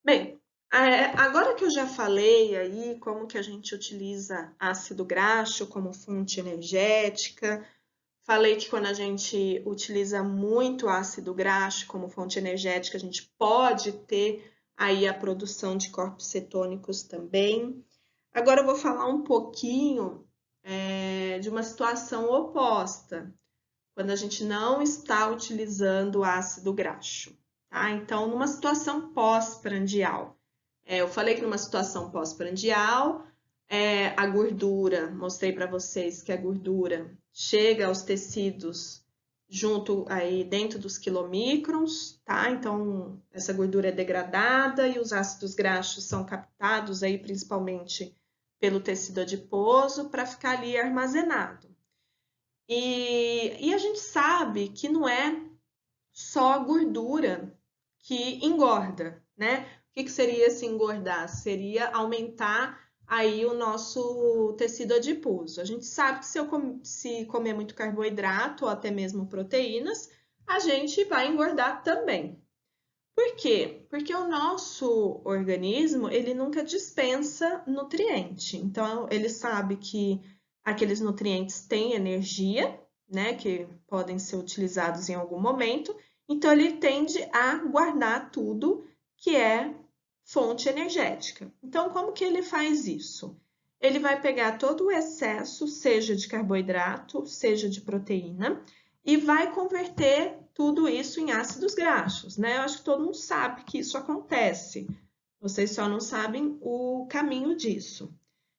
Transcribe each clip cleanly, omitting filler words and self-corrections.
Bem, agora que eu já falei aí como que a gente utiliza ácido graxo como fonte energética, falei que quando a gente utiliza muito ácido graxo como fonte energética, a gente pode ter aí a produção de corpos cetônicos também. Agora eu vou falar um pouquinho de uma situação oposta, quando a gente não está utilizando ácido graxo, tá? Então, numa situação pós-prandial, eu falei que numa situação pós-prandial, a gordura, mostrei para vocês que a gordura chega aos tecidos junto aí dentro dos quilomicrons, tá? Então, essa gordura é degradada e os ácidos graxos são captados aí principalmente pelo tecido adiposo para ficar ali armazenado. E a gente sabe que não é só a gordura que engorda, né? O que seria se engordar? Seria aumentar aí o nosso tecido adiposo. A gente sabe que se comer muito carboidrato ou até mesmo proteínas, a gente vai engordar também. Por quê? Porque o nosso organismo, ele nunca dispensa nutriente. Então, ele sabe que aqueles nutrientes têm energia, né, que podem ser utilizados em algum momento. Então, ele tende a guardar tudo que é fonte energética. Então, como que ele faz isso? Ele vai pegar todo o excesso, seja de carboidrato, seja de proteína, e vai converter tudo isso em ácidos graxos, né? Eu acho que todo mundo sabe que isso acontece. Vocês só não sabem o caminho disso.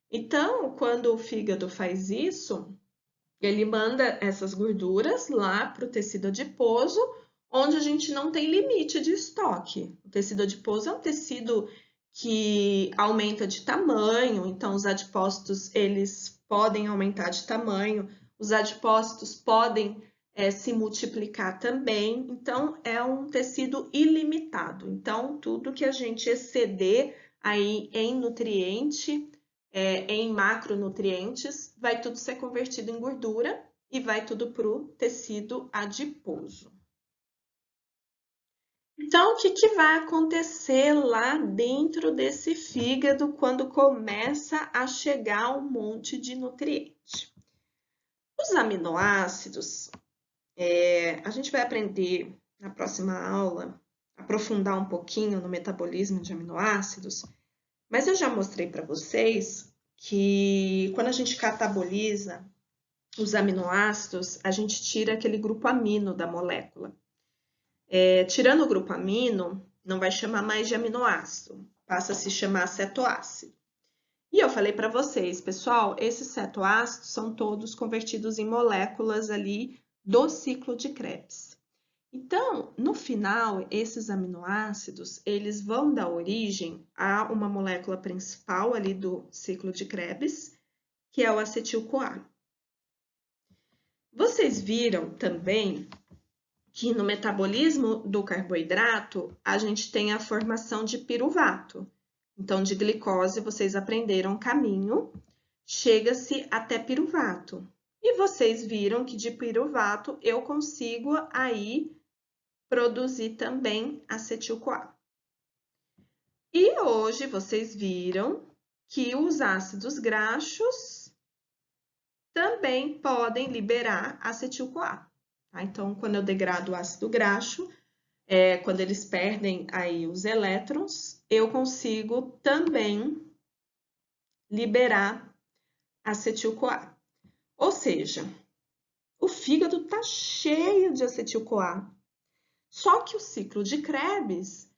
Então, quando o fígado faz isso, ele manda essas gorduras lá para o tecido adiposo, onde a gente não tem limite de estoque. O tecido adiposo é um tecido que aumenta de tamanho, então os adipócitos eles podem aumentar de tamanho, os adipócitos podem se multiplicar também, então é um tecido ilimitado. Então, tudo que a gente exceder aí em nutriente, em macronutrientes, vai tudo ser convertido em gordura e vai tudo para o tecido adiposo. Então, o que, que vai acontecer lá dentro desse fígado quando começa a chegar um monte de nutriente? Os aminoácidos, a gente vai aprender na próxima aula, aprofundar um pouquinho no metabolismo de aminoácidos, mas eu já mostrei para vocês que quando a gente cataboliza os aminoácidos, a gente tira aquele grupo amino da molécula. Tirando o grupo amino, não vai chamar mais de aminoácido, passa a se chamar cetoácido. E eu falei para vocês, pessoal, esses cetoácidos são todos convertidos em moléculas ali do ciclo de Krebs. Então, no final, esses aminoácidos, eles vão dar origem a uma molécula principal ali do ciclo de Krebs, que é o acetil-CoA. Vocês viram também que no metabolismo do carboidrato, a gente tem a formação de piruvato. Então, de glicose, vocês aprenderam o caminho, chega-se até piruvato. E vocês viram que de piruvato eu consigo aí produzir também acetil-CoA. E hoje vocês viram que os ácidos graxos também podem liberar acetil-CoA. Tá? Então, quando eu degrado o ácido graxo, quando eles perdem aí os elétrons, eu consigo também liberar acetil-CoA. Ou seja, o fígado está cheio de acetil-CoA. Só que o ciclo de Krebs,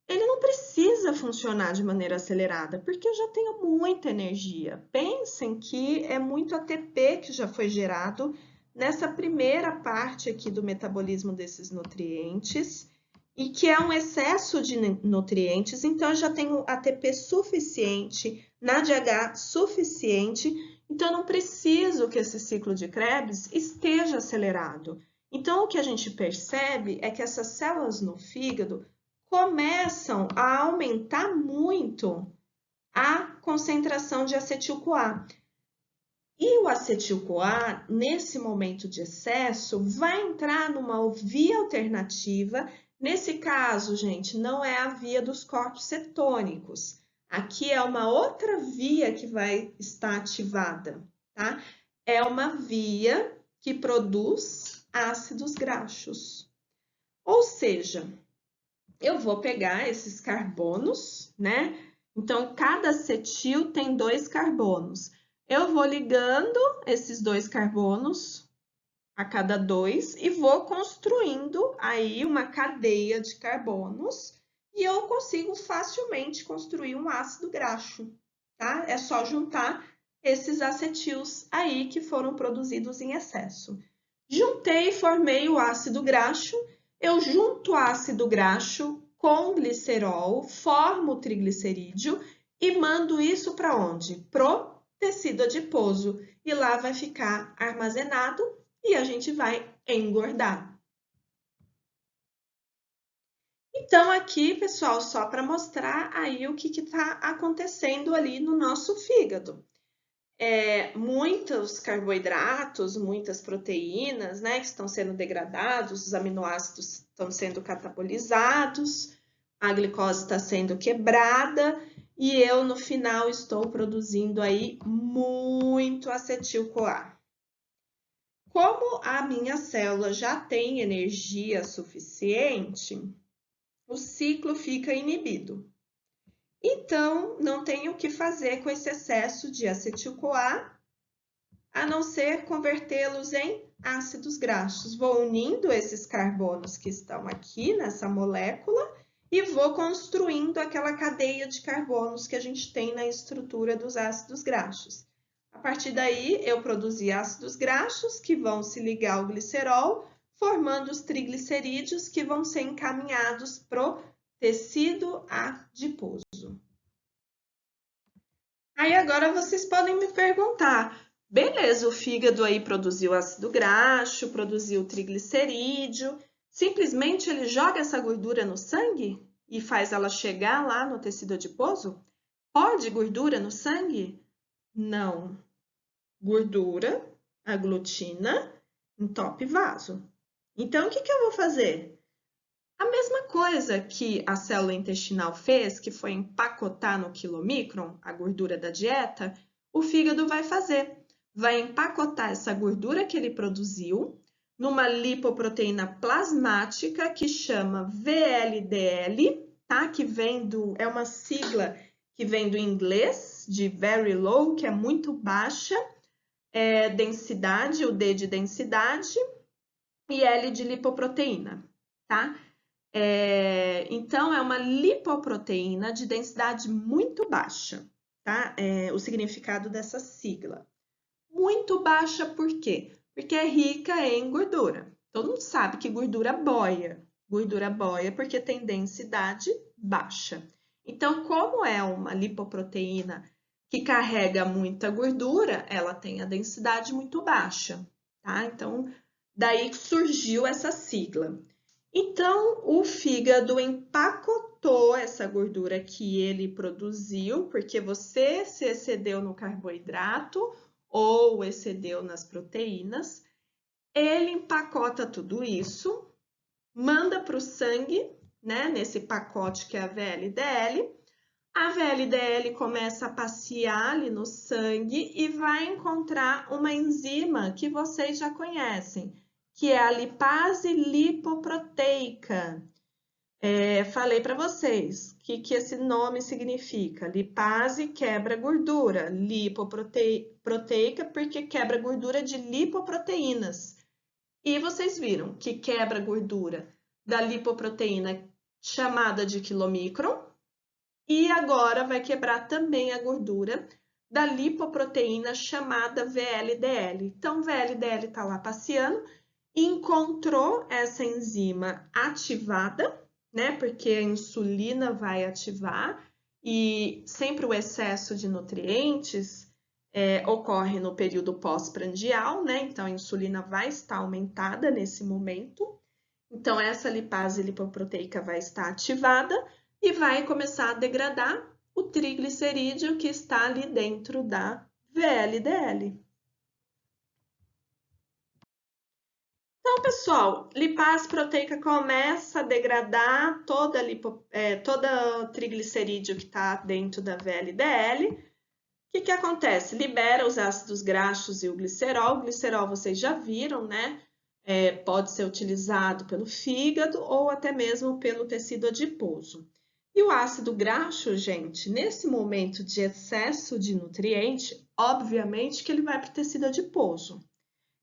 ele não precisa funcionar de maneira acelerada, porque eu já tenho muita energia. Pensem que é muito ATP que já foi gerado nessa primeira parte aqui do metabolismo desses nutrientes, e que é um excesso de nutrientes, então eu já tenho ATP suficiente, NADH suficiente, então eu não preciso que esse ciclo de Krebs esteja acelerado. Então, o que a gente percebe é que essas células no fígado começam a aumentar muito a concentração de acetil-CoA. E o acetil-CoA, nesse momento de excesso, vai entrar numa via alternativa Nesse caso, gente, não é a via dos corpos cetônicos. Aqui é uma outra via que vai estar ativada, tá? É uma via que produz ácidos graxos. Ou seja, eu vou pegar esses carbonos, né? Então, cada acetil tem 2 carbonos. Eu vou ligando esses 2 carbonos a cada 2 e vou construindo aí uma cadeia de carbonos e eu consigo facilmente construir um ácido graxo, tá? É só juntar esses acetils aí que foram produzidos em excesso. Juntei e formei o ácido graxo. Eu junto o ácido graxo com glicerol, formo o triglicerídeo e mando isso para onde? Pro tecido adiposo. E lá vai ficar armazenado e a gente vai engordar. Então, aqui, pessoal, só para mostrar aí o que está acontecendo ali no nosso fígado. Muitos carboidratos, muitas proteínas, né, que estão sendo degradados, os aminoácidos estão sendo catabolizados, a glicose está sendo quebrada e eu, no final, estou produzindo aí muito acetil-CoA. Como a minha célula já tem energia suficiente, o ciclo fica inibido. Então, não tenho o que fazer com esse excesso de acetil-CoA, a não ser convertê-los em ácidos graxos. Vou unindo esses carbonos que estão aqui nessa molécula e vou construindo aquela cadeia de carbonos que a gente tem na estrutura dos ácidos graxos. A partir daí, eu produzi ácidos graxos que vão se ligar ao glicerol, formando os triglicerídeos que vão ser encaminhados para o tecido adiposo. Aí agora vocês podem me perguntar, beleza, o fígado aí produziu ácido graxo, produziu triglicerídeo, simplesmente ele joga essa gordura no sangue e faz ela chegar lá no tecido adiposo? Pode gordura no sangue? Não. Gordura aglutina, entope vaso. Então, o que eu vou fazer? A mesma coisa que a célula intestinal fez, que foi empacotar no quilomicron, a gordura da dieta, o fígado vai fazer. Vai empacotar essa gordura que ele produziu numa lipoproteína plasmática que chama VLDL, tá? Que vem é uma sigla que vem do inglês, de very low, que é muito baixa, densidade, o D de densidade, e L de lipoproteína, tá? Então, é uma lipoproteína de densidade muito baixa, tá? O significado dessa sigla. Muito baixa por quê? Porque é rica em gordura. Todo mundo sabe que gordura boia. Gordura boia porque tem densidade baixa. Então, como é uma lipoproteína que carrega muita gordura, ela tem a densidade muito baixa, tá? Então, daí surgiu essa sigla. Então, o fígado empacotou essa gordura que ele produziu, porque você se excedeu no carboidrato ou excedeu nas proteínas. Ele empacota tudo isso, manda para o sangue, né, nesse pacote que é a VLDL. A VLDL começa a passear ali no sangue e vai encontrar uma enzima que vocês já conhecem, que é a lipase lipoproteica. Falei para vocês que esse nome significa. Lipase quebra gordura, lipoproteica porque quebra gordura de lipoproteínas. E vocês viram que quebra gordura da lipoproteína chamada de quilomicron e agora vai quebrar também a gordura da lipoproteína chamada VLDL. Então, VLDL está lá passeando, encontrou essa enzima ativada, né? Porque a insulina vai ativar e sempre o excesso de nutrientes ocorre no período pós-prandial, né? Então a insulina vai estar aumentada nesse momento. Então essa lipase lipoproteica vai estar ativada e vai começar a degradar o triglicerídeo que está ali dentro da VLDL. Então, pessoal, lipase proteica começa a degradar toda triglicerídeo que está dentro da VLDL. O que acontece? Libera os ácidos graxos e o glicerol. O glicerol vocês já viram, né? Pode ser utilizado pelo fígado ou até mesmo pelo tecido adiposo. E o ácido graxo, gente, nesse momento de excesso de nutriente, obviamente que ele vai para o tecido adiposo.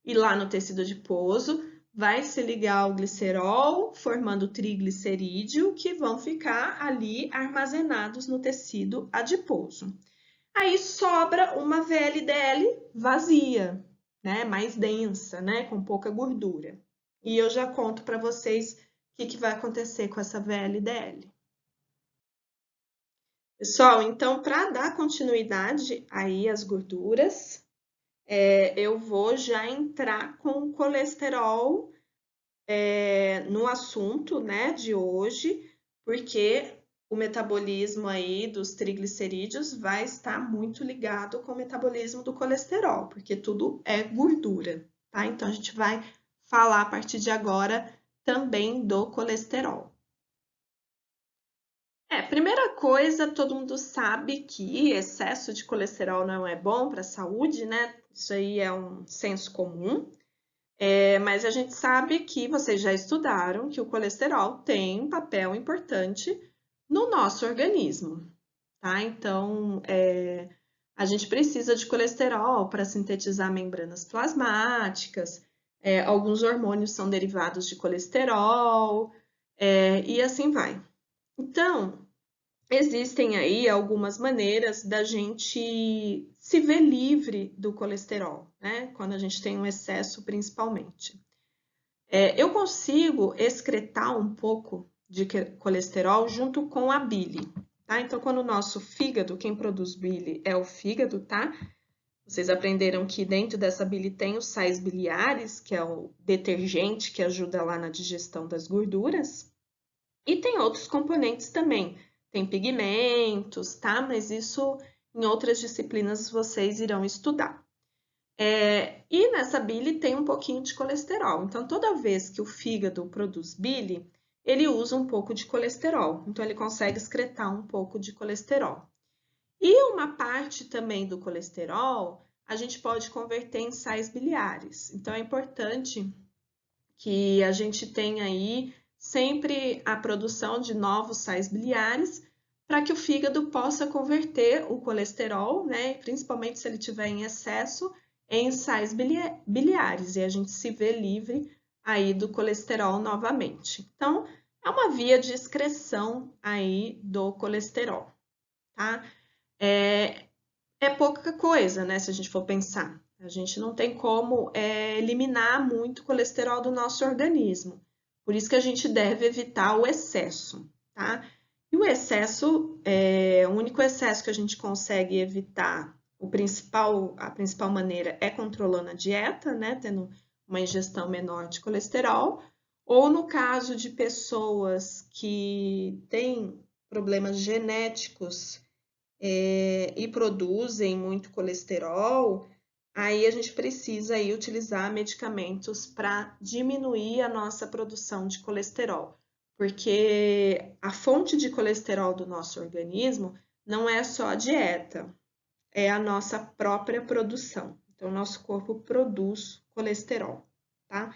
E lá no tecido adiposo vai se ligar ao glicerol, formando triglicerídeo, que vão ficar ali armazenados no tecido adiposo. Aí sobra uma VLDL vazia, né? Mais densa, né? Com pouca gordura. E eu já conto para vocês o que vai acontecer com essa VLDL. Pessoal, então, para dar continuidade aí às gorduras, eu vou já entrar com o colesterol no assunto, né, de hoje, porque o metabolismo aí dos triglicerídeos vai estar muito ligado com o metabolismo do colesterol, porque tudo é gordura, tá? Então, a gente vai falar a partir de agora também do colesterol. Primeira coisa, todo mundo sabe que excesso de colesterol não é bom para a saúde, né? Isso aí é um senso comum. Mas a gente sabe que vocês já estudaram que o colesterol tem um papel importante no nosso organismo, tá? Então, a gente precisa de colesterol para sintetizar membranas plasmáticas, alguns hormônios são derivados de colesterol, e assim vai. Então, existem aí algumas maneiras da gente se ver livre do colesterol, né? Quando a gente tem um excesso, principalmente. Eu consigo excretar um pouco de colesterol junto com a bile, tá? Então, quando o nosso fígado, quem produz bile é o fígado, tá? Vocês aprenderam que dentro dessa bile tem os sais biliares, que é o detergente que ajuda lá na digestão das gorduras. E tem outros componentes também. Tem pigmentos, tá? Mas isso em outras disciplinas vocês irão estudar. E nessa bile tem um pouquinho de colesterol. Então, toda vez que o fígado produz bile, ele usa um pouco de colesterol. Então, ele consegue excretar um pouco de colesterol. E uma parte também do colesterol, a gente pode converter em sais biliares. Então, é importante que a gente tenha aí sempre a produção de novos sais biliares para que o fígado possa converter o colesterol, né, principalmente se ele tiver em excesso, em sais biliares e a gente se vê livre aí do colesterol novamente. Então, é uma via de excreção aí do colesterol, tá? É pouca coisa, né, se a gente for pensar. A gente não tem como eliminar muito colesterol do nosso organismo. Por isso que a gente deve evitar o excesso, tá? E o excesso, o único excesso que a gente consegue evitar, a principal maneira é controlando a dieta, né? Tendo uma ingestão menor de colesterol. Ou no caso de pessoas que têm problemas genéticos e produzem muito colesterol, aí a gente precisa aí utilizar medicamentos para diminuir a nossa produção de colesterol, porque a fonte de colesterol do nosso organismo não é só a dieta, é a nossa própria produção. Então, o nosso corpo produz colesterol, tá?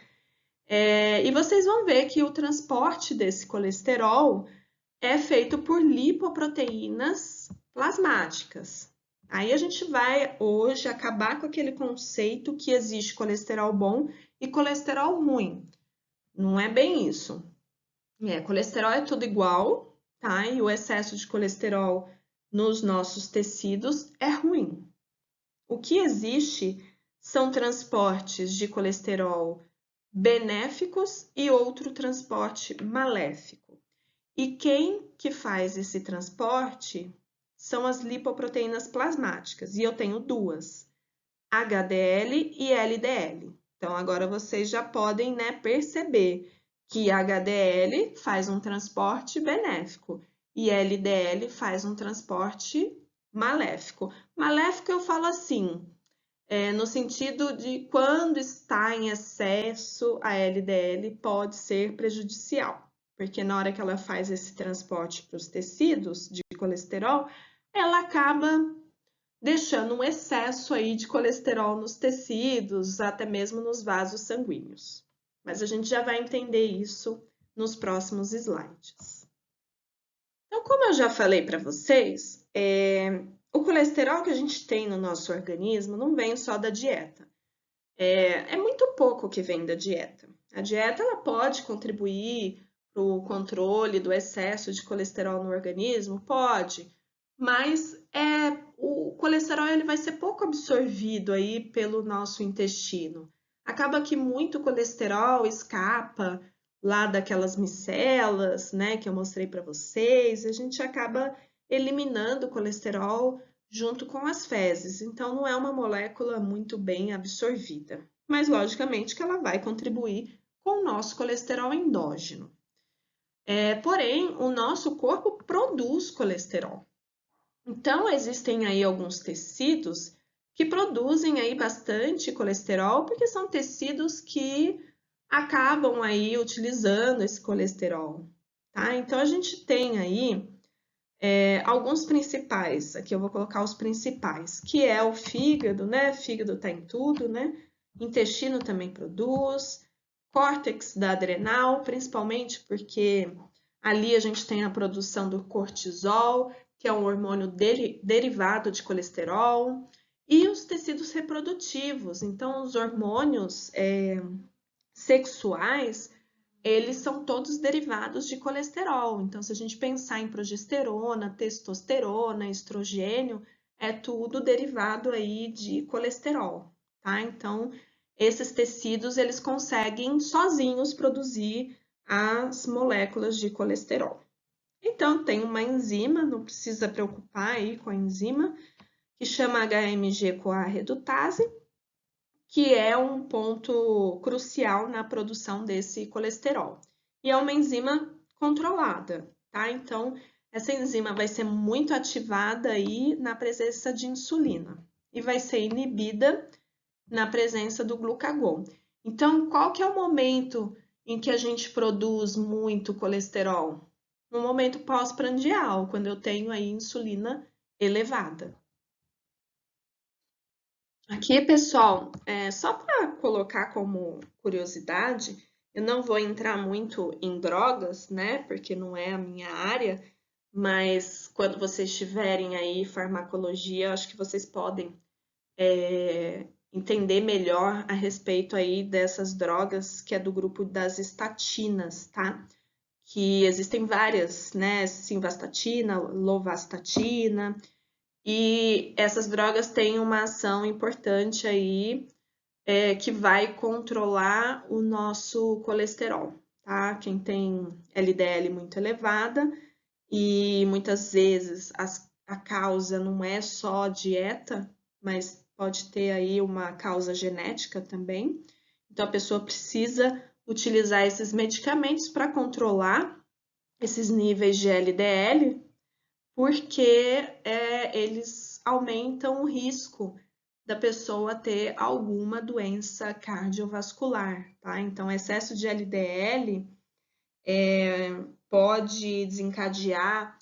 E vocês vão ver que o transporte desse colesterol é feito por lipoproteínas plasmáticas. Aí a gente vai hoje acabar com aquele conceito que existe colesterol bom e colesterol ruim. Não é bem isso. Colesterol é tudo igual, tá? E o excesso de colesterol nos nossos tecidos é ruim. O que existe são transportes de colesterol benéficos e outro transporte maléfico. E quem que faz esse transporte são as lipoproteínas plasmáticas, e eu tenho duas, HDL e LDL. Então, agora vocês já podem, né, perceber que HDL faz um transporte benéfico e LDL faz um transporte maléfico. Maléfico eu falo assim, no sentido de quando está em excesso, a LDL pode ser prejudicial, porque na hora que ela faz esse transporte para os tecidos de colesterol, ela acaba deixando um excesso aí de colesterol nos tecidos, até mesmo nos vasos sanguíneos. Mas a gente já vai entender isso nos próximos slides. Então, como eu já falei para vocês, o colesterol que a gente tem no nosso organismo não vem só da dieta. É muito pouco que vem da dieta. A dieta ela pode contribuir para o controle do excesso de colesterol no organismo? Pode, mas o colesterol ele vai ser pouco absorvido aí pelo nosso intestino. Acaba que muito colesterol escapa lá daquelas micelas, né, que eu mostrei para vocês, a gente acaba eliminando o colesterol junto com as fezes, então não é uma molécula muito bem absorvida, mas logicamente que ela vai contribuir com o nosso colesterol endógeno. Porém, o nosso corpo produz colesterol. Então, existem aí alguns tecidos que produzem aí bastante colesterol, porque são tecidos que acabam aí utilizando esse colesterol, tá? Então, a gente tem aí alguns principais, aqui eu vou colocar os principais, que é o fígado, né? Fígado tá em tudo, né? Intestino também produz, córtex da adrenal, principalmente porque ali a gente tem a produção do cortisol, que é um hormônio derivado de colesterol, e os tecidos reprodutivos. Então, os hormônios sexuais, eles são todos derivados de colesterol. Então, se a gente pensar em progesterona, testosterona, estrogênio, é tudo derivado aí de colesterol, tá? Então, esses tecidos, eles conseguem sozinhos produzir as moléculas de colesterol. Então, tem uma enzima, não precisa preocupar aí com a enzima, que chama HMG-CoA redutase, que é um ponto crucial na produção desse colesterol. E é uma enzima controlada, tá? Então, essa enzima vai ser muito ativada aí na presença de insulina e vai ser inibida na presença do glucagon. Então, qual que é o momento em que a gente produz muito colesterol? No momento pós-prandial, quando eu tenho aí insulina elevada. Aqui, pessoal, só para colocar como curiosidade, eu não vou entrar muito em drogas, né, porque não é a minha área, mas quando vocês tiverem aí farmacologia, acho que vocês podem entender melhor a respeito aí dessas drogas que é do grupo das estatinas, tá? Que existem várias, né, simvastatina, lovastatina, e essas drogas têm uma ação importante aí, que vai controlar o nosso colesterol, tá? Quem tem LDL muito elevada e muitas vezes a causa não é só dieta, mas pode ter aí uma causa genética também. Então a pessoa precisa utilizar esses medicamentos para controlar esses níveis de LDL, porque eles aumentam o risco da pessoa ter alguma doença cardiovascular, tá? Então, excesso de LDL pode desencadear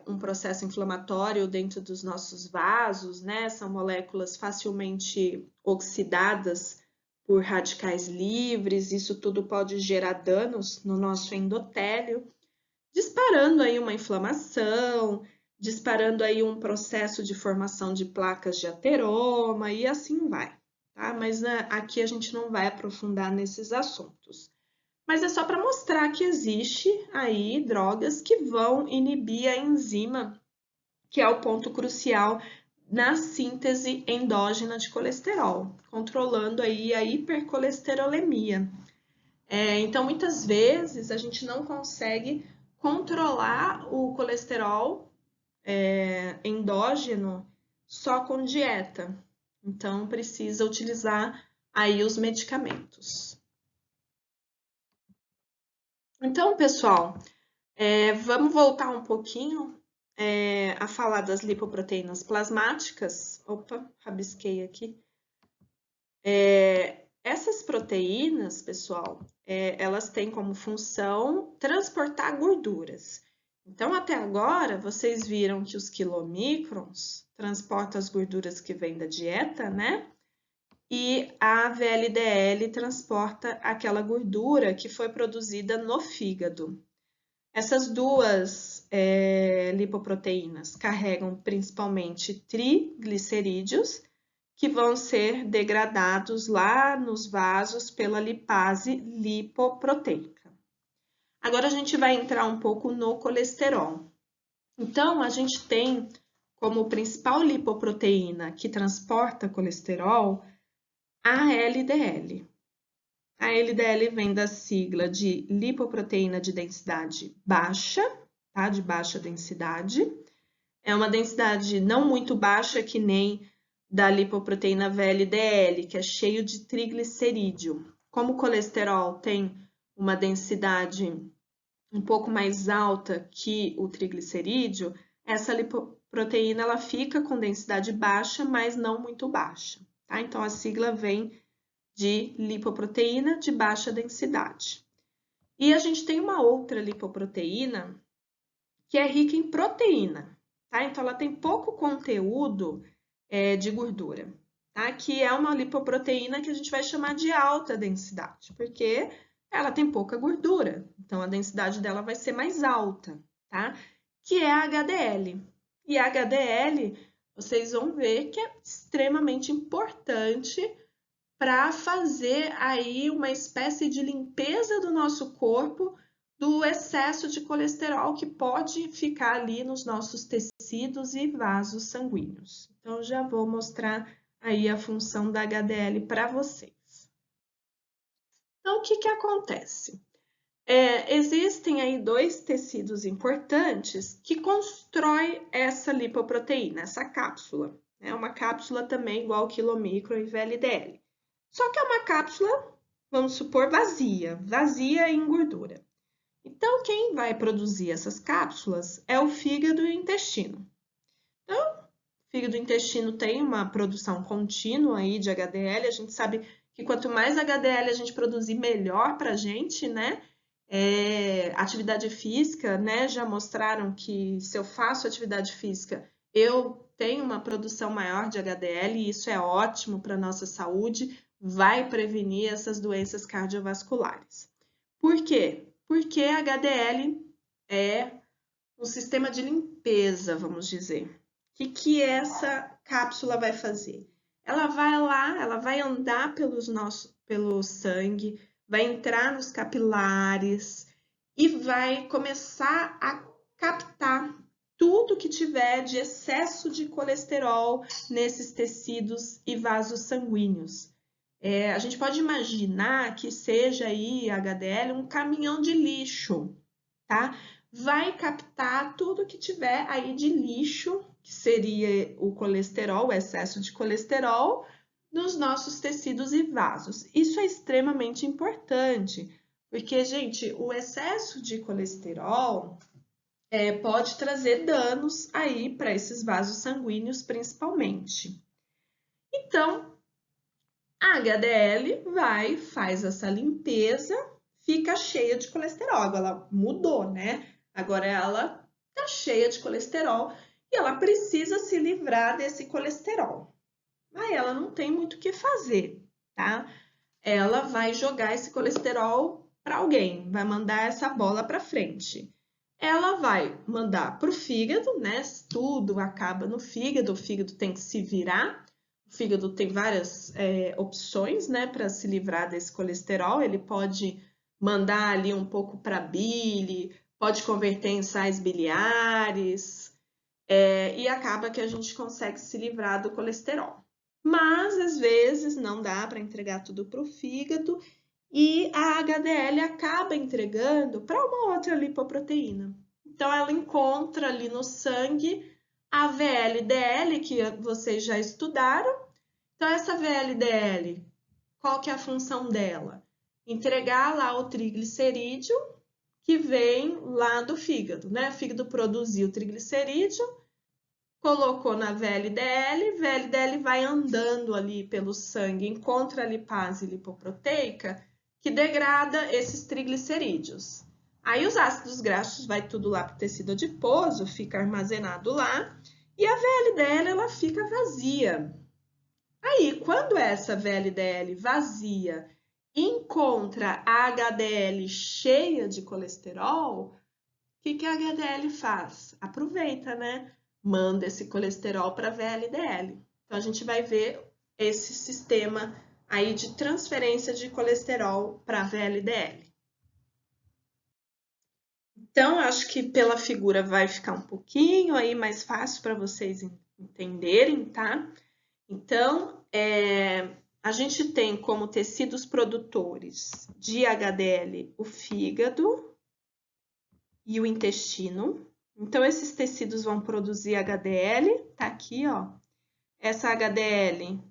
um processo inflamatório dentro dos nossos vasos, né? São moléculas facilmente oxidadas por radicais livres, isso tudo pode gerar danos no nosso endotélio, disparando aí uma inflamação, disparando aí um processo de formação de placas de ateroma e assim vai, tá? Mas aqui a gente não vai aprofundar nesses assuntos. Mas é só para mostrar que existe aí drogas que vão inibir a enzima, que é o ponto crucial na síntese endógena de colesterol, controlando aí a hipercolesterolemia. Então, muitas vezes a gente não consegue controlar o colesterol endógeno só com dieta. Então, precisa utilizar aí os medicamentos. Então, pessoal, vamos voltar um pouquinho a falar das lipoproteínas plasmáticas. Opa, rabisquei aqui. Essas proteínas, pessoal, elas têm como função transportar gorduras. Então, até agora, vocês viram que os quilomicrons transportam as gorduras que vêm da dieta, né? E a VLDL transporta aquela gordura que foi produzida no fígado. Essas duas lipoproteínas carregam principalmente triglicerídeos, que vão ser degradados lá nos vasos pela lipase lipoproteica. Agora a gente vai entrar um pouco no colesterol. Então, a gente tem como principal lipoproteína que transporta colesterol a LDL. A LDL vem da sigla de lipoproteína de densidade baixa, tá? De baixa densidade. É uma densidade não muito baixa, que nem da lipoproteína VLDL, que é cheio de triglicerídeo. Como o colesterol tem uma densidade um pouco mais alta que o triglicerídeo, essa lipoproteína ela fica com densidade baixa, mas não muito baixa. Tá? Então, a sigla vem de lipoproteína de baixa densidade. E a gente tem uma outra lipoproteína que é rica em proteína. Tá? Então, ela tem pouco conteúdo de gordura, tá? Que é uma lipoproteína que a gente vai chamar de alta densidade, porque ela tem pouca gordura, então a densidade dela vai ser mais alta, tá? Que é a HDL. E a HDL, vocês vão ver que é extremamente importante para fazer aí uma espécie de limpeza do nosso corpo do excesso de colesterol que pode ficar ali nos nossos tecidos e vasos sanguíneos. Então, já vou mostrar aí a função da HDL para vocês. Então, o que acontece? Existem aí dois tecidos importantes que constroem essa lipoproteína, essa cápsula. É uma cápsula também igual ao quilomicron e VLDL. Só que é uma cápsula, vamos supor, vazia em gordura. Então, quem vai produzir essas cápsulas é o fígado e o intestino. Então, o fígado e o intestino tem uma produção contínua aí de HDL. A gente sabe que quanto mais HDL a gente produzir, melhor para a gente, né? Atividade física, né? Já mostraram que se eu faço atividade física, eu tenho uma produção maior de HDL e isso é ótimo para a nossa saúde, vai prevenir essas doenças cardiovasculares. Por quê? Porque a HDL é um sistema de limpeza, vamos dizer. O que essa cápsula vai fazer? Ela vai lá, ela vai andar pelo sangue, vai entrar nos capilares e vai começar a captar tudo que tiver de excesso de colesterol nesses tecidos e vasos sanguíneos. A gente pode imaginar que seja aí a HDL um caminhão de lixo, tá? Vai captar tudo que tiver aí de lixo, que seria o colesterol, o excesso de colesterol, nos nossos tecidos e vasos. Isso é extremamente importante, porque, gente, o excesso de colesterol pode trazer danos aí para esses vasos sanguíneos, principalmente. Então, a HDL vai, faz essa limpeza, fica cheia de colesterol. Ela mudou, né? Agora ela tá cheia de colesterol e ela precisa se livrar desse colesterol. Aí ela não tem muito o que fazer, tá? Ela vai jogar esse colesterol para alguém, vai mandar essa bola para frente. Ela vai mandar para o fígado, né? Tudo acaba no fígado, o fígado tem que se virar. O fígado tem várias opções, né, para se livrar desse colesterol. Ele pode mandar ali um pouco para a bile, pode converter em sais biliares, e acaba que a gente consegue se livrar do colesterol. Mas, às vezes, não dá para entregar tudo para o fígado e a HDL acaba entregando para uma outra lipoproteína. Então, ela encontra ali no sangue a VLDL, que vocês já estudaram. Então, essa VLDL, qual que é a função dela? Entregar lá o triglicerídeo, que vem lá do fígado, né? O fígado produziu triglicerídeo, colocou na VLDL, VLDL vai andando ali pelo sangue, encontra a lipase lipoproteica, que degrada esses triglicerídeos. Aí os ácidos graxos vai tudo lá para o tecido adiposo, fica armazenado lá, e a VLDL ela fica vazia. Aí, quando essa VLDL vazia encontra a HDL cheia de colesterol, o que a HDL faz? Aproveita, né? Manda esse colesterol para a VLDL. Então, a gente vai ver esse sistema aí de transferência de colesterol para a VLDL. Então, acho que pela figura vai ficar um pouquinho aí mais fácil para vocês entenderem, tá? Então, a gente tem como tecidos produtores de HDL o fígado e o intestino. Então, esses tecidos vão produzir HDL, tá aqui, ó. Essa HDL,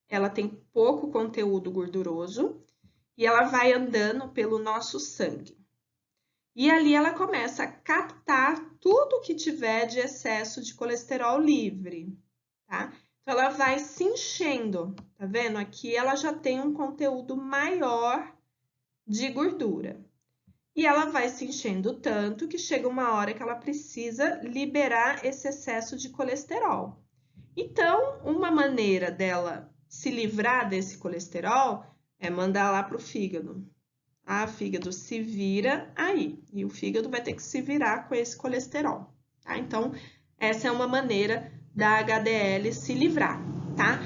ela tem pouco conteúdo gorduroso e ela vai andando pelo nosso sangue. E ali ela começa a captar tudo que tiver de excesso de colesterol livre, tá? Então, ela vai se enchendo, tá vendo? Aqui ela já tem um conteúdo maior de gordura. E ela vai se enchendo tanto que chega uma hora que ela precisa liberar esse excesso de colesterol. Então, uma maneira dela se livrar desse colesterol é mandar lá para o fígado. Ah, fígado, se vira aí. E o fígado vai ter que se virar com esse colesterol, tá? Então, essa é uma maneira da HDL se livrar, tá?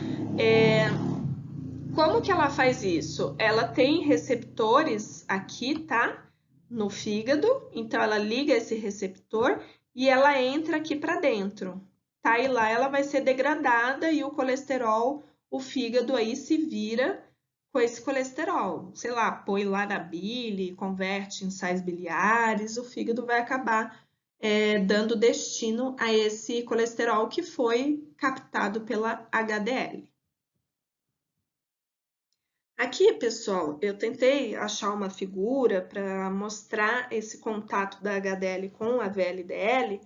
Como que ela faz isso? Ela tem receptores aqui, tá? No fígado, então ela liga esse receptor e ela entra aqui para dentro, tá? E lá ela vai ser degradada e o colesterol, o fígado aí se vira com esse colesterol, sei lá, põe lá na bile, converte em sais biliares, o fígado vai acabar dando destino a esse colesterol que foi captado pela HDL. Aqui, pessoal, eu tentei achar uma figura para mostrar esse contato da HDL com a VLDL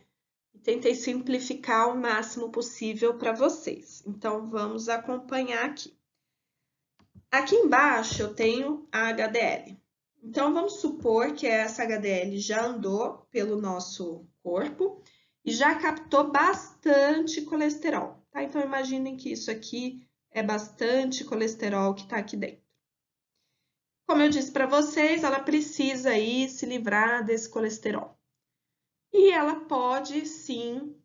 e tentei simplificar o máximo possível para vocês. Então, vamos acompanhar aqui. Aqui embaixo eu tenho a HDL. Então, vamos supor que essa HDL já andou pelo nosso corpo e já captou bastante colesterol, tá? Então, imaginem que isso aqui é bastante colesterol que está aqui dentro. Como eu disse para vocês, ela precisa aí se livrar desse colesterol. E ela pode, sim,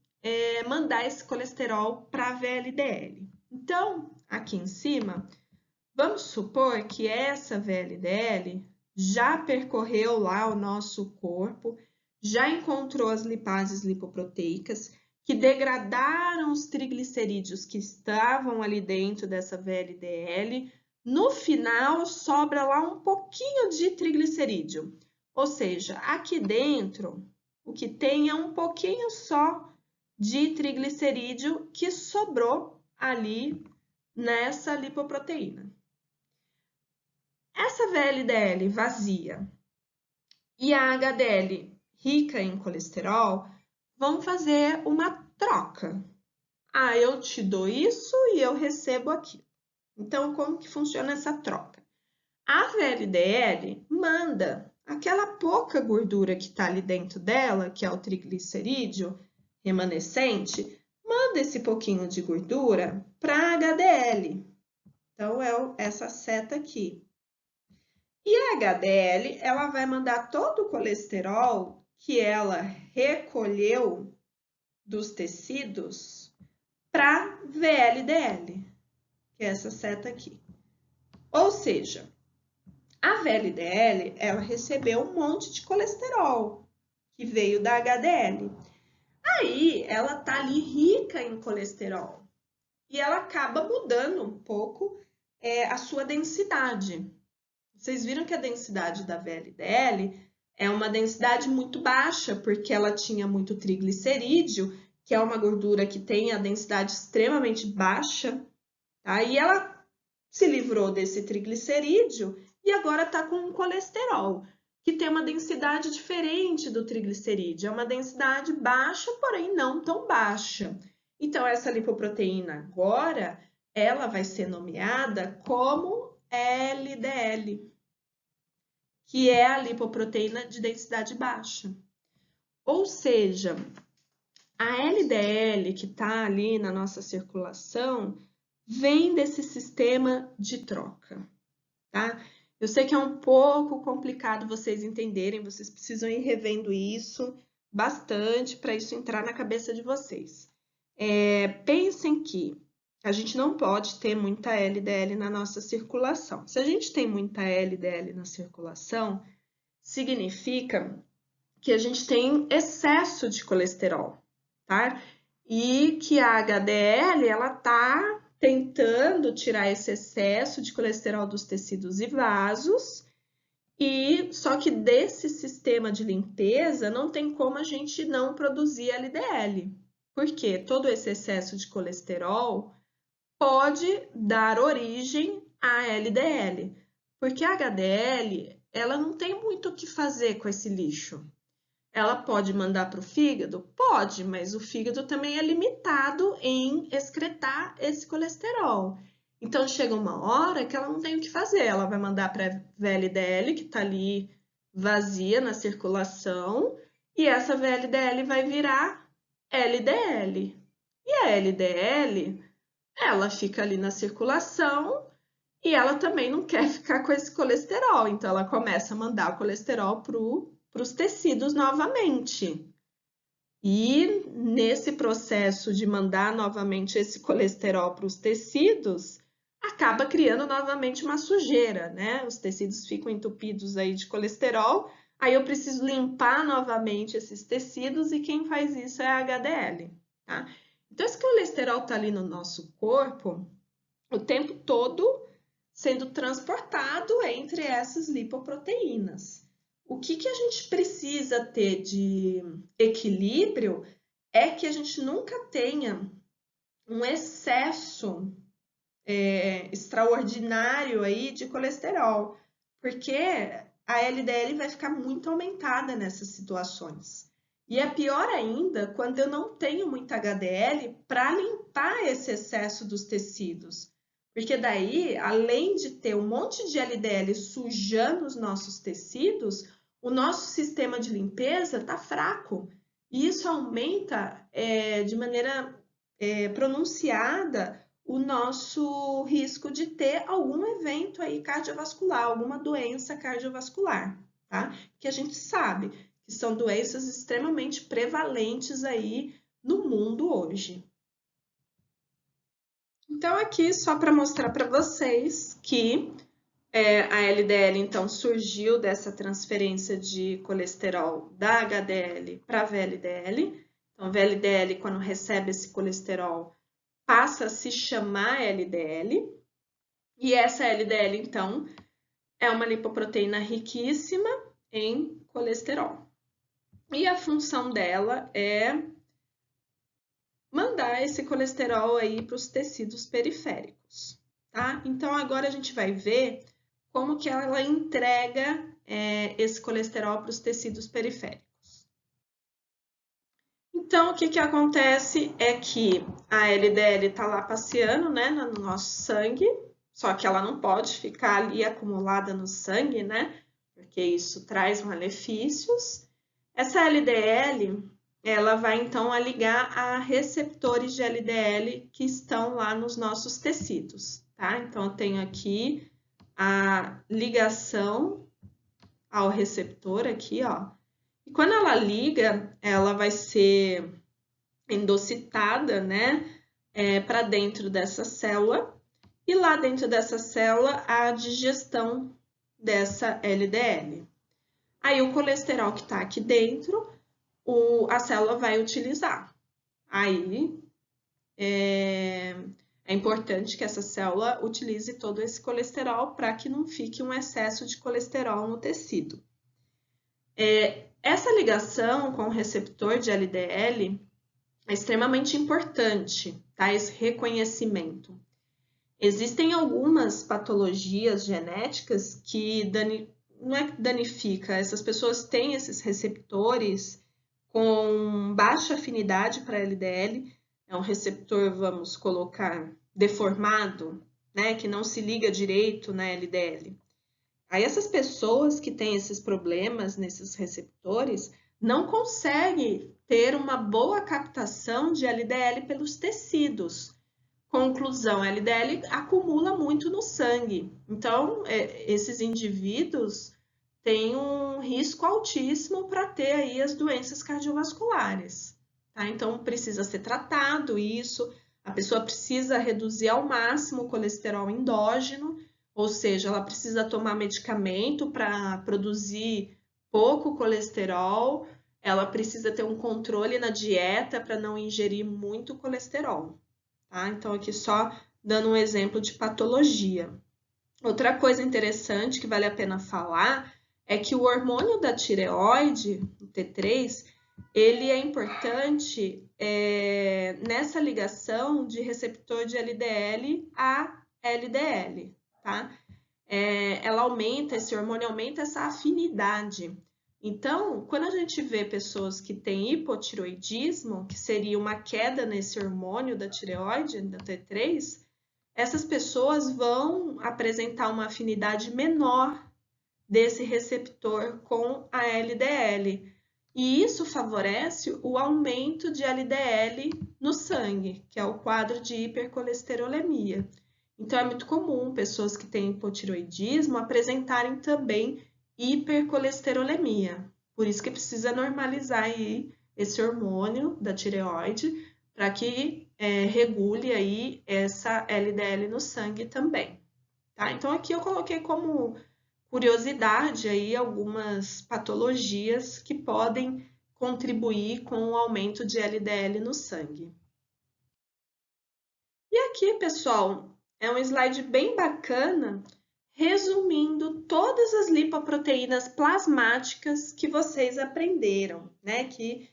mandar esse colesterol para a VLDL. Então, aqui em cima, vamos supor que essa VLDL já percorreu lá o nosso corpo, já encontrou as lipases lipoproteicas, que degradaram os triglicerídeos que estavam ali dentro dessa VLDL. No final, sobra lá um pouquinho de triglicerídeo. Ou seja, aqui dentro, o que tem é um pouquinho só de triglicerídeo que sobrou ali nessa lipoproteína. Essa VLDL vazia e a HDL rica em colesterol vão fazer uma troca. Ah, eu te dou isso e eu recebo aquilo. Então, como que funciona essa troca? A VLDL manda aquela pouca gordura que está ali dentro dela, que é o triglicerídeo remanescente, manda esse pouquinho de gordura para a HDL. Então, é essa seta aqui. E a HDL, ela vai mandar todo o colesterol que ela recolheu dos tecidos para VLDL, que é essa seta aqui. Ou seja, a VLDL, ela recebeu um monte de colesterol que veio da HDL. Aí, ela tá ali rica em colesterol e ela acaba mudando um pouco a sua densidade. Vocês viram que a densidade da VLDL é uma densidade muito baixa, porque ela tinha muito triglicerídeo, que é uma gordura que tem a densidade extremamente baixa, tá? E ela se livrou desse triglicerídeo e agora está com um colesterol. que tem uma densidade diferente do triglicerídeo. É uma densidade baixa, porém não tão baixa. Então, essa lipoproteína agora, ela vai ser nomeada como LDL, que é a lipoproteína de densidade baixa. Ou seja, a LDL que está ali na nossa circulação vem desse sistema de troca, tá? Eu sei que é um pouco complicado vocês entenderem, vocês precisam ir revendo isso bastante para isso entrar na cabeça de vocês. Pensem que a gente não pode ter muita LDL na nossa circulação. Se a gente tem muita LDL na circulação, significa que a gente tem excesso de colesterol, tá? E que a HDL, ela tá tentando tirar esse excesso de colesterol dos tecidos e vasos, e só que desse sistema de limpeza não tem como a gente não produzir LDL, porque todo esse excesso de colesterol pode dar origem a LDL, porque a HDL, ela não tem muito o que fazer com esse lixo. Ela pode mandar para o fígado? Pode, mas o fígado também é limitado em excretar esse colesterol. Então, chega uma hora que ela não tem o que fazer. Ela vai mandar para a VLDL, que está ali vazia na circulação, e essa VLDL vai virar LDL. E a LDL, ela fica ali na circulação e ela também não quer ficar com esse colesterol. Então, ela começa a mandar o colesterol para os tecidos novamente. E nesse processo de mandar novamente esse colesterol para os tecidos, acaba criando novamente uma sujeira, né? Os tecidos ficam entupidos aí de colesterol, aí eu preciso limpar novamente esses tecidos e quem faz isso é a HDL, tá? Então, esse colesterol está ali no nosso corpo o tempo todo sendo transportado entre essas lipoproteínas. O que a gente precisa ter de equilíbrio é que a gente nunca tenha um excesso extraordinário aí de colesterol, porque a LDL vai ficar muito aumentada nessas situações. E é pior ainda quando eu não tenho muita HDL para limpar esse excesso dos tecidos. Porque daí, além de ter um monte de LDL sujando os nossos tecidos, o nosso sistema de limpeza está fraco. E isso aumenta de maneira pronunciada o nosso risco de ter algum evento aí cardiovascular, alguma doença cardiovascular, tá? Que a gente sabe que são doenças extremamente prevalentes aí no mundo hoje. Então, aqui só para mostrar para vocês que a LDL, então, surgiu dessa transferência de colesterol da HDL para a VLDL. Então, a VLDL, quando recebe esse colesterol, passa a se chamar LDL. E essa LDL, então, é uma lipoproteína riquíssima em colesterol. E a função dela é mandar esse colesterol aí para os tecidos periféricos, tá? Então, agora a gente vai ver como que ela entrega esse colesterol para os tecidos periféricos. Então, o que acontece é que a LDL está lá passeando, né, no nosso sangue, só que ela não pode ficar ali acumulada no sangue, né, porque isso traz malefícios. Essa LDL, ela vai então a ligar a receptores de LDL que estão lá nos nossos tecidos, tá? Então, eu tenho aqui a ligação ao receptor aqui, ó. E quando ela liga, ela vai ser endocitada, né, para dentro dessa célula. E lá dentro dessa célula, a digestão dessa LDL. Aí, o colesterol que está aqui dentro, a célula vai utilizar. Aí, é importante que essa célula utilize todo esse colesterol para que não fique um excesso de colesterol no tecido. Essa ligação com o receptor de LDL é extremamente importante, tá? Esse reconhecimento. Existem algumas patologias genéticas que não é que danifica, essas pessoas têm esses receptores com baixa afinidade para LDL, é um receptor, vamos colocar, deformado, né, que não se liga direito na LDL. Aí essas pessoas que têm esses problemas nesses receptores não conseguem ter uma boa captação de LDL pelos tecidos. Conclusão, LDL acumula muito no sangue. Então, esses indivíduos têm um risco altíssimo para ter aí as doenças cardiovasculares. Tá? Então, precisa ser tratado isso, a pessoa precisa reduzir ao máximo o colesterol endógeno, ou seja, ela precisa tomar medicamento para produzir pouco colesterol, ela precisa ter um controle na dieta para não ingerir muito colesterol. Tá? Então, aqui só dando um exemplo de patologia. Outra coisa interessante que vale a pena falar é que o hormônio da tireoide, o T3, ele é importante nessa ligação de receptor de LDL a LDL, tá? Esse hormônio aumenta essa afinidade. Então, quando a gente vê pessoas que têm hipotireoidismo, que seria uma queda nesse hormônio da tireoide, da T3, essas pessoas vão apresentar uma afinidade menor desse receptor com a LDL. E isso favorece o aumento de LDL no sangue, que é o quadro de hipercolesterolemia. Então, é muito comum pessoas que têm hipotireoidismo apresentarem também hipercolesterolemia. Por isso que precisa normalizar aí esse hormônio da tireoide para que regule aí essa LDL no sangue também. Tá? Então, aqui eu coloquei como curiosidade aí algumas patologias que podem contribuir com o aumento de LDL no sangue. E aqui, pessoal, é um slide bem bacana, resumindo todas as lipoproteínas plasmáticas que vocês aprenderam, né? Que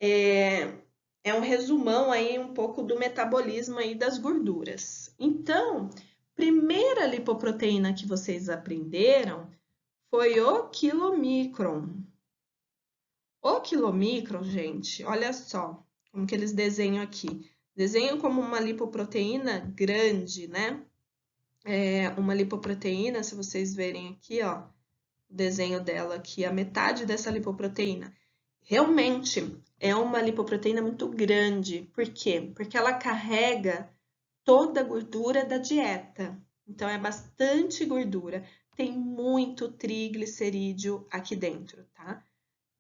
é um resumão aí um pouco do metabolismo aí das gorduras. Então, primeira lipoproteína que vocês aprenderam foi o quilomicron. O quilomicron, gente, olha só como que eles desenham aqui. Desenham como uma lipoproteína grande, né? Uma lipoproteína, se vocês verem aqui, ó, o desenho dela aqui, a metade dessa lipoproteína. Realmente é uma lipoproteína muito grande. Por quê? Porque ela carrega toda a gordura da dieta. Então, é bastante gordura. Tem muito triglicerídeo aqui dentro, tá?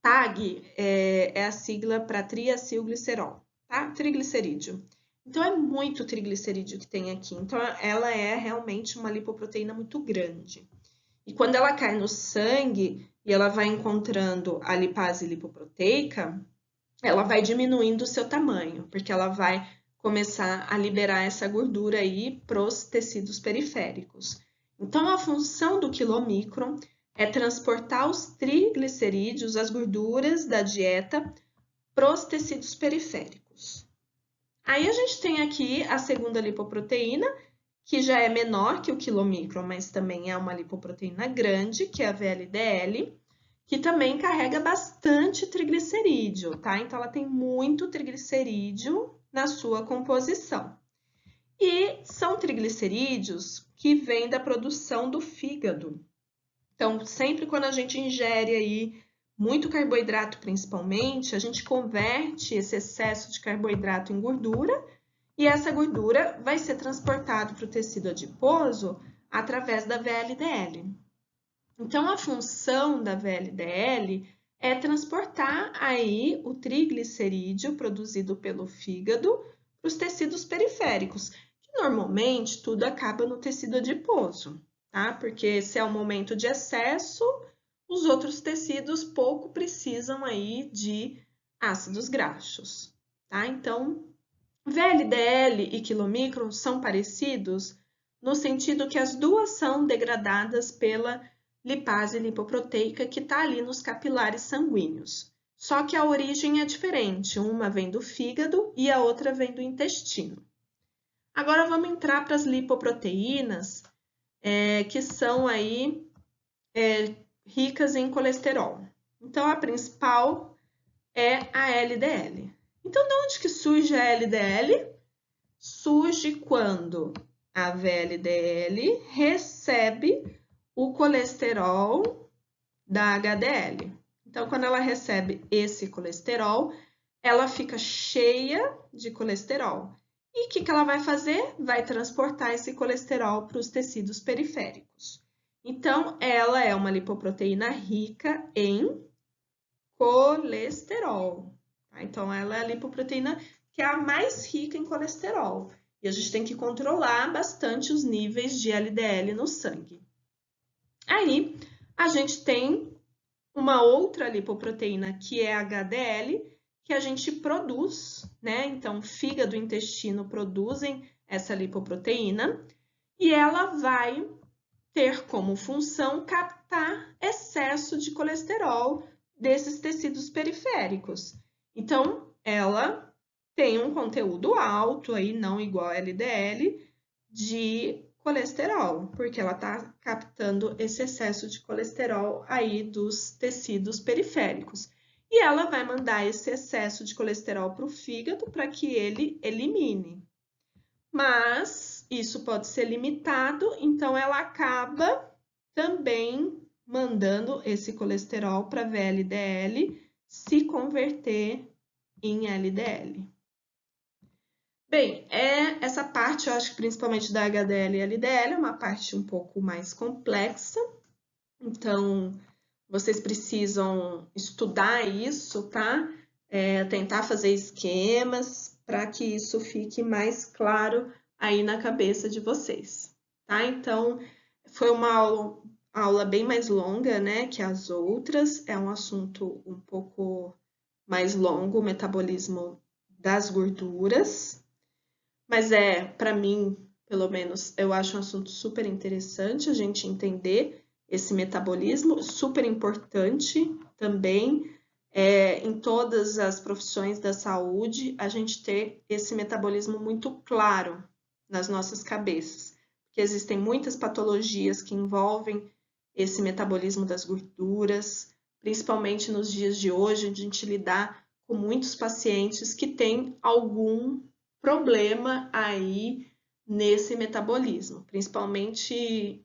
TAG é a sigla para triacilglicerol, tá? Triglicerídeo. Então, é muito triglicerídeo que tem aqui. Então, ela é realmente uma lipoproteína muito grande. E quando ela cai no sangue e ela vai encontrando a lipase lipoproteica, ela vai diminuindo o seu tamanho, porque ela vai começar a liberar essa gordura aí para os tecidos periféricos. Então, a função do quilomicron é transportar os triglicerídeos, as gorduras da dieta, para os tecidos periféricos. Aí a gente tem aqui a segunda lipoproteína, que já é menor que o quilomicron, mas também é uma lipoproteína grande, que é a VLDL, que também carrega bastante triglicerídeo, tá? Então, ela tem muito triglicerídeo na sua composição. E são triglicerídeos que vêm da produção do fígado. Então, sempre quando a gente ingere aí muito carboidrato, principalmente, a gente converte esse excesso de carboidrato em gordura e essa gordura vai ser transportada para o tecido adiposo através da VLDL. Então, a função da VLDL é transportar aí o triglicerídeo produzido pelo fígado para os tecidos periféricos, que normalmente tudo acaba no tecido adiposo, tá? Porque se é um momento de excesso, os outros tecidos pouco precisam aí de ácidos graxos, tá? Então, VLDL e quilomicron são parecidos no sentido que as duas são degradadas pela lipase lipoproteica que está ali nos capilares sanguíneos. Só que a origem é diferente, uma vem do fígado e a outra vem do intestino. Agora vamos entrar para as lipoproteínas, que são aí ricas em colesterol. Então, a principal é a LDL. Então, de onde que surge a LDL? Surge quando a VLDL recebe o colesterol da HDL. Então, quando ela recebe esse colesterol, ela fica cheia de colesterol. E o que ela vai fazer? Vai transportar esse colesterol para os tecidos periféricos. Então, ela é uma lipoproteína rica em colesterol. Tá? Então, ela é a lipoproteína que é a mais rica em colesterol. E a gente tem que controlar bastante os níveis de LDL no sangue. Aí, a gente tem uma outra lipoproteína que é a HDL, que a gente produz, né? Então, fígado e intestino produzem essa lipoproteína e ela vai ter como função captar excesso de colesterol desses tecidos periféricos. Então, ela tem um conteúdo alto aí, não igual a LDL, de colesterol, porque ela está captando esse excesso de colesterol aí dos tecidos periféricos. E ela vai mandar esse excesso de colesterol para o fígado para que ele elimine. Mas isso pode ser limitado, então ela acaba também mandando esse colesterol para a VLDL se converter em LDL. Bem, essa parte, eu acho que principalmente da HDL e LDL, é uma parte um pouco mais complexa. Então, vocês precisam estudar isso, tá? Tentar fazer esquemas para que isso fique mais claro aí na cabeça de vocês, tá? Então, foi uma aula bem mais longa, né, que as outras. É um assunto um pouco mais longo, o metabolismo das gorduras. Mas para mim, pelo menos, eu acho um assunto super interessante a gente entender esse metabolismo, super importante também em todas as profissões da saúde, a gente ter esse metabolismo muito claro nas nossas cabeças, porque existem muitas patologias que envolvem esse metabolismo das gorduras, principalmente nos dias de hoje, a gente lidar com muitos pacientes que têm algum problema aí nesse metabolismo, principalmente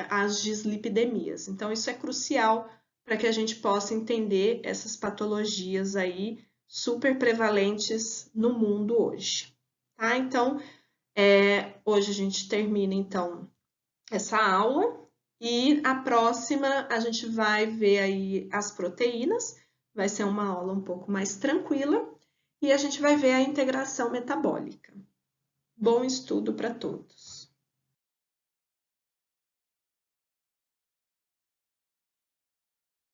as dislipidemias. Então, isso é crucial para que a gente possa entender essas patologias aí super prevalentes no mundo hoje. Tá? Então, hoje a gente termina, então, essa aula e a próxima a gente vai ver aí as proteínas, vai ser uma aula um pouco mais tranquila, e a gente vai ver a integração metabólica. Bom estudo para todos!